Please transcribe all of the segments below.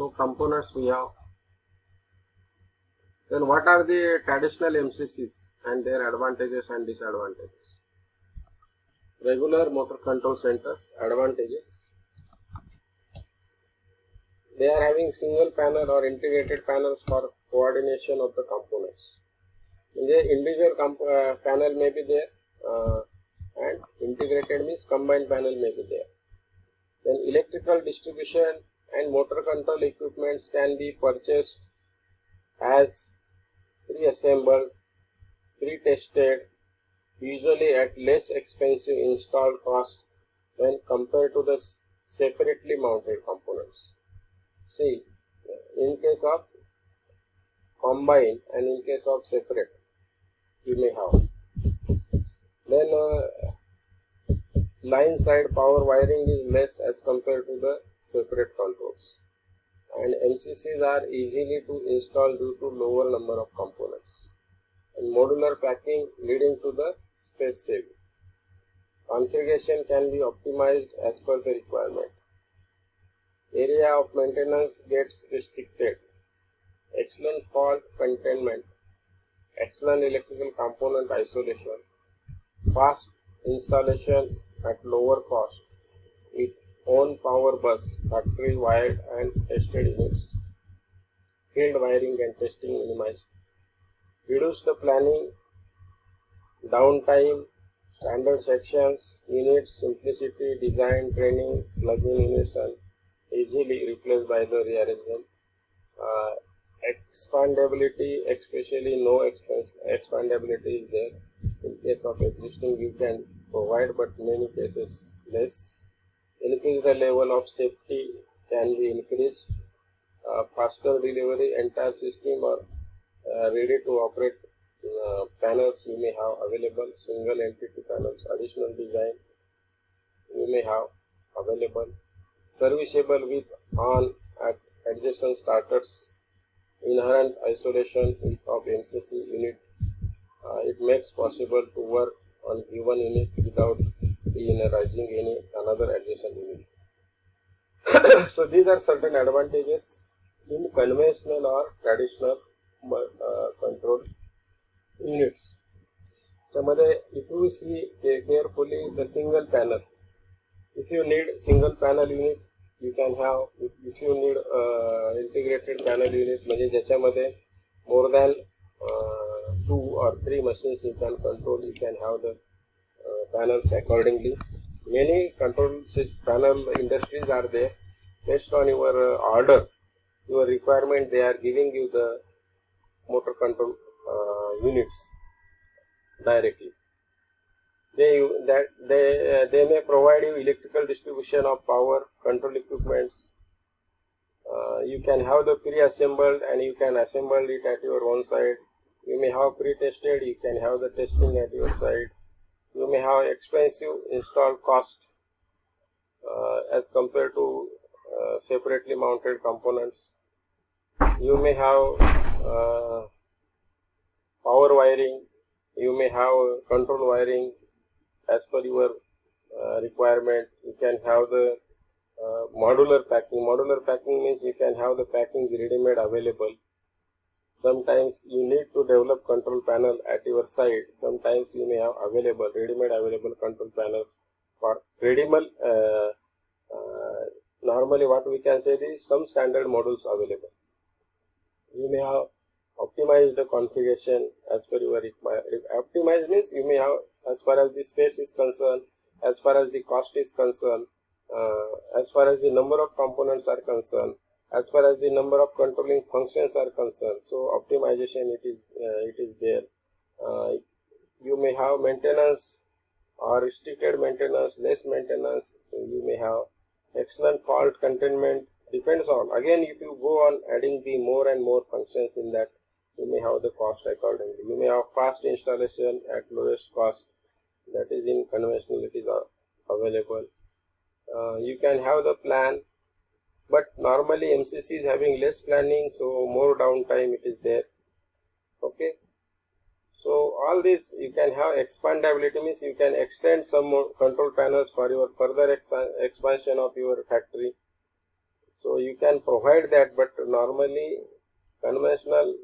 So components we have. Then what are the traditional MCCs and their advantages and disadvantages? Regular motor control centers, advantages. They are having single panel or integrated panels for coordination of the components. The individual panel may be there and integrated means combined panel may be there. Then electrical distribution and motor control equipments can be purchased as pre-assembled, pre-tested, usually at less expensive installed cost when compared to the separately mounted components. See, in case of combined and in case of separate, you may have. Then line side power wiring is less as compared to the separate controls, and MCCs are easily to install due to lower number of components, and modular packing leading to the space saving. Configuration can be optimized as per the requirement. Area of maintenance gets restricted. Excellent fault containment. Excellent electrical component isolation. Fast installation at lower cost with own power bus, factory wired and tested units. Field wiring and testing minimized. Reduce the planning, downtime, standard sections, units, simplicity, design, training, plug-in units and easily replaced by the rearrangement. Expandability, especially no expandability is there. In case of existing you can provide, but in many cases less. Increase the level of safety can be increased. Faster delivery, entire system or ready to operate panels you may have available. Single entity panels, additional design you may have available. Serviceable with on at adjacent starters. Inherent isolation of MCC unit. It makes possible to work on given unit without deenergizing another adjacent unit. So these are certain advantages in conventional or traditional control units. So if you see carefully the single panel, if you need single panel unit, you can have. If you need integrated panel unit, म्हणजे ज्याच्यामध्ये more than 2 or 3 machines you can control, you can have the panels accordingly. Many control panel industries are there. Based on your order, your requirement, they are giving you the motor control units directly. They may provide you electrical distribution of power, control equipments. You can have the pre-assembled and you can assemble it at your own side. You may have pre-tested, you can have the testing at your side. You may have expensive install cost as compared to separately mounted components. You may have power wiring, you may have control wiring as per your requirement. You can have the modular packing. Modular packing means you can have the packings ready-made available. Sometimes you need to develop control panel at your side. Sometimes you may have ready-made available control panels for ready-made. Normally what we can say is some standard modules available. You may have optimized the configuration as per your requirement. Optimized means you may have, as far as the space is concerned, as far as the cost is concerned, as far as the number of components are concerned, as far as the number of controlling functions are concerned. So optimization it is there. You may have maintenance or restricted maintenance, less maintenance. You may have excellent fault containment. Depends on, again, if you go on adding the more and more functions in that, you may have the cost accordingly. You may have fast installation at lowest cost. That is in conventional, it is available. You can have the plan, but normally MCC is having less planning, so more downtime it is there. Okay, so all this you can have expandability, means you can extend some more control panels for your further expansion of your factory. So you can provide that, but normally conventional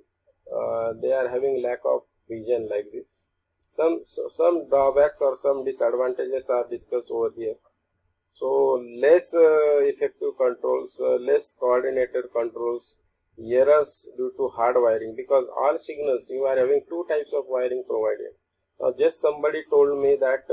they are having lack of vision like this. Some drawbacks or some disadvantages are discussed over here. So less effective controls, less coordinated controls, errors due to hard wiring, because all signals you are having two types of wiring provided. Now just somebody told me that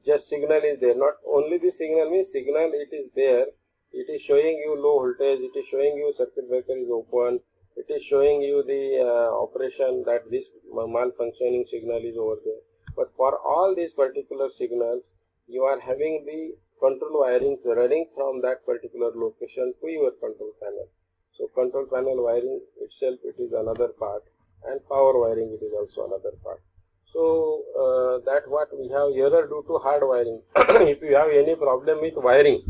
just signal is there, not only the signal means signal it is there, it is showing you low voltage, it is showing you circuit breaker is open, it is showing you the operation that this malfunctioning signal is over there. But for all these particular signals, you are having the control wirings running from that particular location to your control panel. So control panel wiring itself, it is another part, and power wiring, it is also another part. So that what we have error due to hard wiring. If you have any problem with wiring,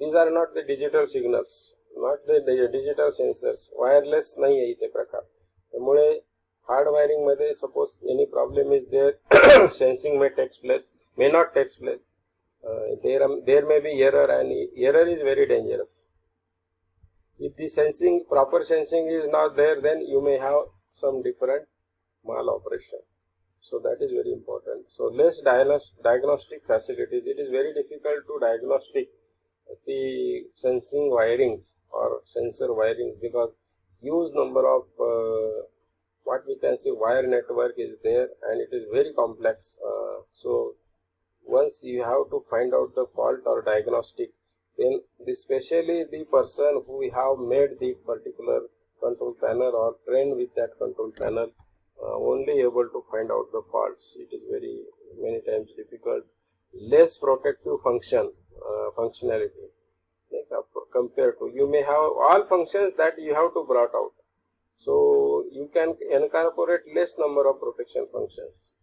these are not the digital signals, not the digital sensors, wireless नाही आहे इथे प्रकार. त्यामुळे hard wiring मध्ये suppose any problem is there, sensing may not takes place. There may be error, and error is very dangerous. If the proper sensing is not there, then you may have some different mal operation. So that is very important. So less diagnostic facilities. It is very difficult to diagnostic the sensing wirings or sensor wirings, because huge number of what we can say wire network is there, and it is very complex. So once you have to find out the fault or diagnostic, then especially the person who have made the particular control panel or trained with that control panel only able to find out the faults. It is very many times difficult. Less protective functionality compared to, you may have all functions that you have to brought out, so you can incorporate less number of protection functions.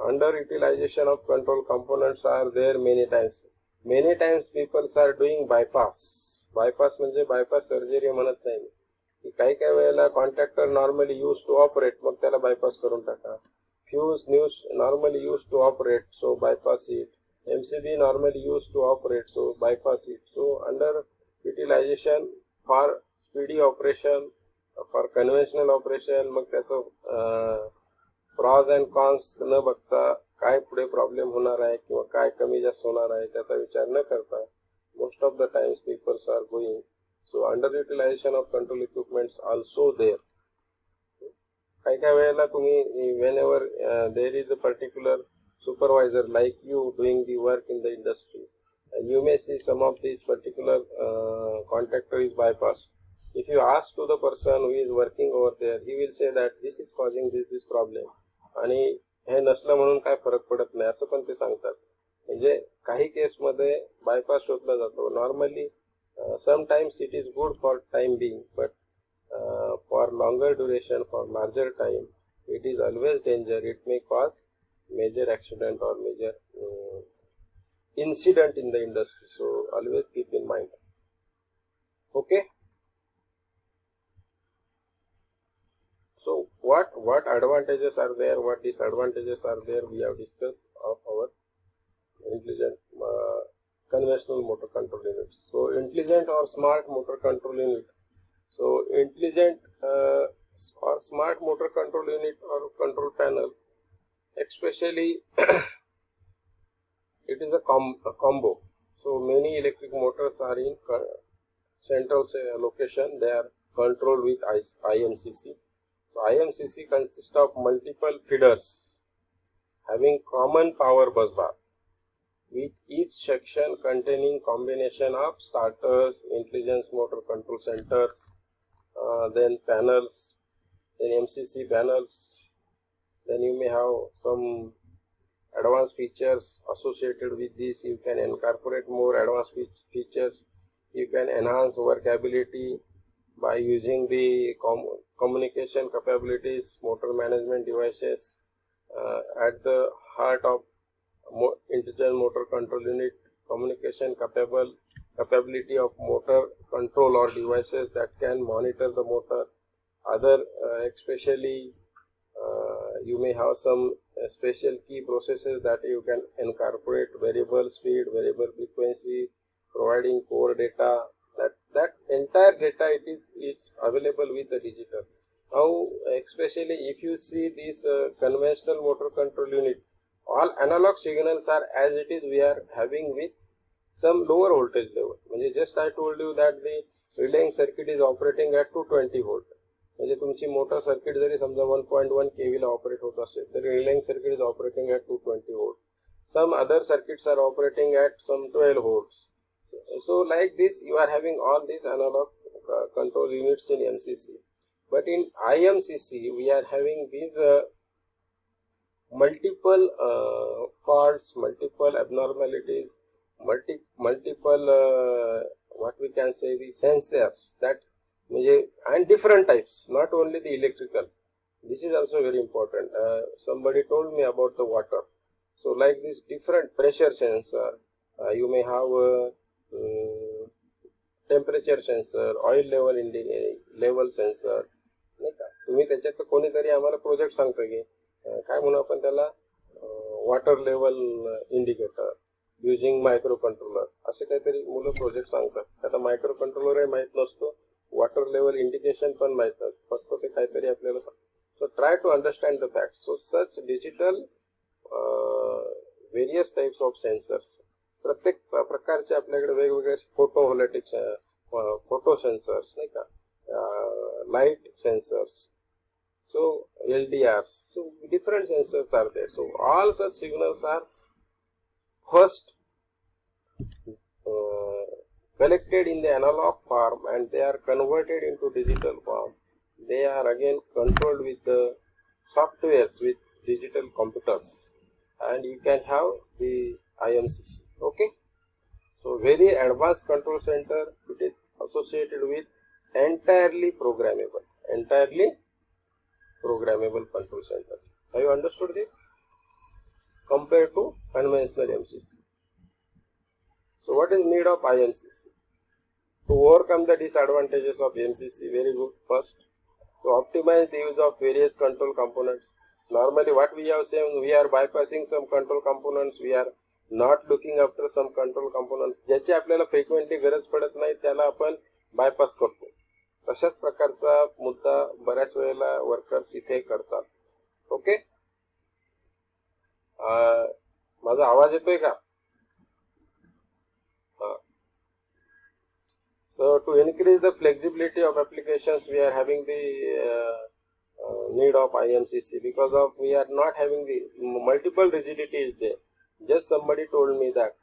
Underutilization of control components are there many times. Many times people are doing bypass म्हणजे bypass surgery म्हणत नाही की काही काही वेळेला contactor normally use to operate, मग त्याला bypass करून टाका. Fuse normally use to operate, so bypass it. MCB normally used to operate, so bypass it. So under utilization for speedy operation, for conventional operation, मग त्याचं pros and cons न बघता काय पुढे problem होणार आहे किंवा काय कमी जास्त होणार आहे त्याचा विचार न करता most of the times peoples are going. So under utilization of control equipments also there. काही काही वेळेला तुम्ही whenever there is a particular supervisor like you doing the work in the industry, and you may see some of these particular contractor is bypassed. If you ask to the person who is working over there, he will say that this is causing this problem, आणि हे नसलं म्हणून काय फरक पडत नाही असं पण ते सांगतात. म्हणजे काही केसमध्ये बायपास शोधला जातो. Normally sometimes it is good for time being, but for longer duration, for larger time, it is always danger. It may cause major accident or major incident in the industry. So always keep in mind. Okay. So what advantages are there, what disadvantages are there, we have discussed of our intelligent conventional motor control units. So intelligent or smart motor control unit. So intelligent or smart motor control unit or control panel, especially it is a combo. So many electric motors are in central location. They are controlled with IMCC. So IMCC consists of multiple feeders having common power bus bar, with each section containing combination of starters, intelligence motor control centers, then panels, then MCC panels. Then you may have some advanced features associated with this. You can incorporate more advanced features. You can enhance workability by using the communication capabilities, motor management devices. At the heart of intelligent motor control unit, communication capability of motor control or devices that can monitor the motor. Other especially you may have some special key processes that you can incorporate: variable speed, variable frequency, providing core data. That entire data it's available with the digital. Now, especially if you see this conventional motor control unit, all analog signals are as it is we are having with some lower voltage level. म्हणजे just I told you that the relaying circuit is operating at 220 volt. म्हणजे तुमची motor circuit जरी समजा 1.1 kV ला operate होत असेल तरी relying circuit is operating at 220 volt. Some other circuits are operating at some 12 volts. So like this you are having all these analog control units in MCC. But in IMCC we are having these multiple faults, multiple abnormalities, multiple what we can say the sensors that and different types, not only the electrical. This is also very important. Somebody told me about the water. So like this different pressure sensor, you may have temperature sensor, oil level sensor. नाही का तुम्ही त्याच्यात कोणीतरी आम्हाला project सांगतो की काय म्हणू आपण त्याला water level indicator using micro controller असे काहीतरी मुलं प्रोजेक्ट सांगतात. आता मायक्रो कंट्रोलरही माहीत नसतो, वॉटर लेवल इंडिकेशन पण माहीत नसतं, फक्त ते काहीतरी आपल्याला so try to understand the fact. So such digital various types of sensors, प्रत्येक प्रकारचे आपल्याकडे वेगवेगळे फोटोव्होल्टिक फोटो सेन्सर्स नाही का, light sensors, so LDRs, so different sensors are there. So all such signals are first collected in the analog form and they are converted into digital form. They are again controlled with the softwares, with digital computers, and you can have the IMCC. Okay, so very advanced control center. It is associated with entirely programmable control center. Have you understood this? Compared to conventional MCC. So what is need of IMCC? To overcome the disadvantages of MCC, very good. First, to optimize the use of various control components. Normally what we have seen, we are bypassing some control components, we are not looking after some control components. ज्याची आपल्याला frequently गरज पडत नाही त्याला आपण bypass करतो. तशाच प्रकारचा मुद्दा बऱ्याच वेळेला वर्कर्स इथे करतात. ओके, माझा आवाज येतोय का? So to increase the flexibility of applications, we are having the need of IMCC because of we are not having the multiple rigidities there. Just somebody told me that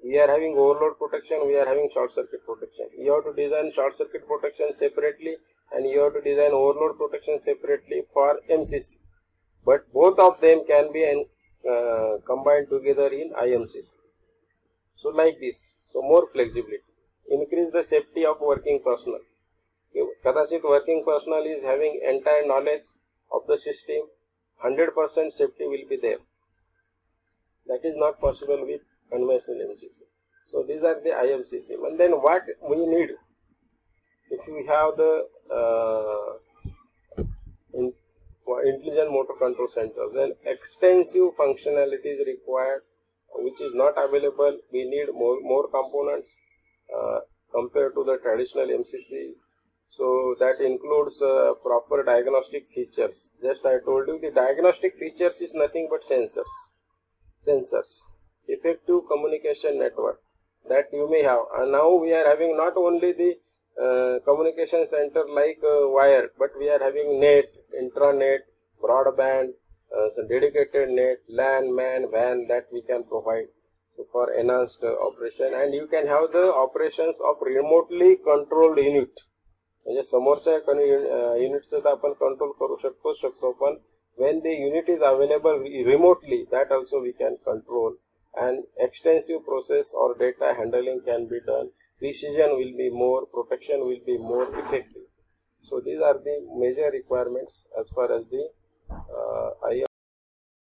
we are having overload protection, we are having short circuit protection. You have to design short circuit protection separately and you have to design overload protection separately for MCC. But both of them can be combined together in IMCC. So like this, so more flexibility. Increase the safety of working personnel. Kadachit working personnel is having entire knowledge of the system, 100% safety will be there. That is not possible with conventional MCC. So these are the IMCC. And then what we need, if we have the intelligent motor control centers, then extensive functionality is required, which is not available. We need more components compared to the traditional MCC. So that includes proper diagnostic features. Just I told you the diagnostic features is nothing but sensors, effective communication network that you may have. And now we are having not only the communication center like wired, but we are having net, intranet, broadband, so dedicated net, LAN, MAN, WAN that we can provide. So for enhanced operation, and you can have the operations of remotely controlled unit. म्हणजे समोरच्या युनिटचं तर आपण control करू शकतो पण when the unit is available remotely, that also we can control, and extensive process or data handling can be done. Precision will be more, protection will be more effective. So these are the major requirements as far as the